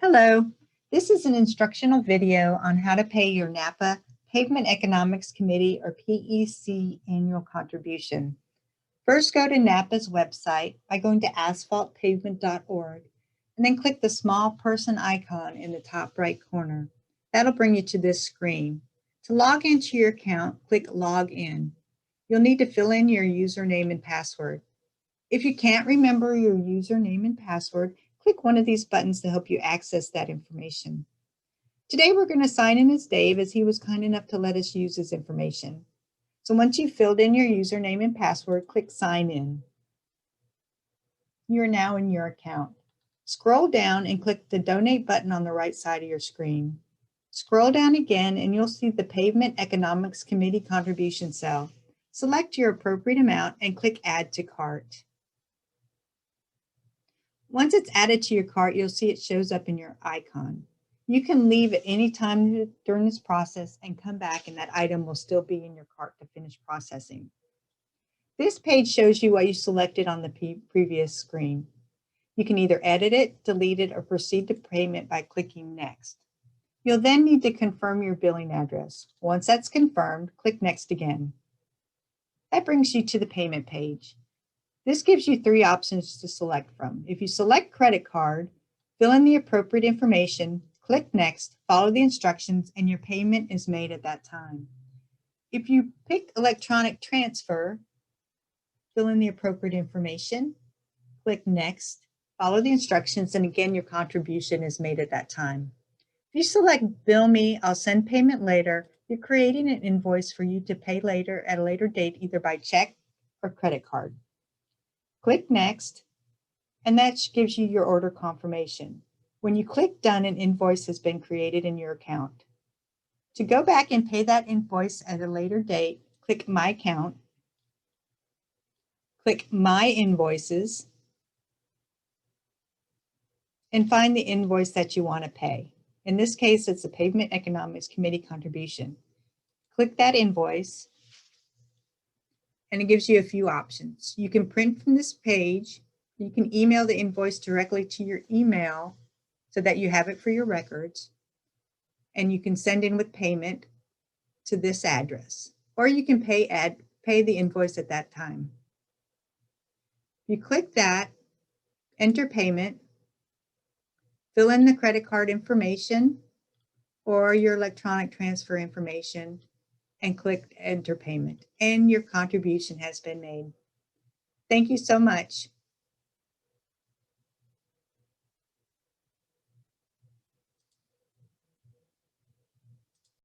Hello, this is an instructional video on how to pay your NAPA Pavement Economics Committee or PEC annual contribution. First, go to NAPA's website by going to asphaltpavement.org and then click the small person icon in the top right corner. That'll bring you to this screen. To log into your account, click Log In. You'll need to fill in your username and password. If you can't remember your username and password, click one of these buttons to help you access that information. Today we're going to sign in as Dave, as he was kind enough to let us use his information. So once you've filled in your username and password, click Sign In. You're now in your account. Scroll down and click the Donate button on the right side of your screen. Scroll down again and you'll see the Pavement Economics Committee contribution cell. Select your appropriate amount and click Add to Cart. Once it's added to your cart, you'll see it shows up in your icon. You can leave at any time during this process and come back, and that item will still be in your cart to finish processing. This page shows you what you selected on the previous screen. You can either edit it, delete it, or proceed to payment by clicking Next. You'll then need to confirm your billing address. Once that's confirmed, click Next again. That brings you to the payment page. This gives you three options to select from. If you select credit card, fill in the appropriate information, click Next, follow the instructions, and your payment is made at that time. If you pick electronic transfer, fill in the appropriate information, click Next, follow the instructions, and again, your contribution is made at that time. If you select Bill Me, I'll send payment later, you're creating an invoice for you to pay later at a later date, either by check or credit card. Click Next, and that gives you your order confirmation. When you click Done, an invoice has been created in your account. To go back and pay that invoice at a later date, click My Account, click My Invoices, and find the invoice that you want to pay. In this case, it's the Pavement Economics Committee contribution. Click that invoice, and it gives you a few options. You can print from this page. You can email the invoice directly to your email so that you have it for your records. And you can send in with payment to this address. Or you can pay the invoice at that time. You click that, enter payment, fill in the credit card information or your electronic transfer information, and click Enter Payment, and your contribution has been made. Thank you so much.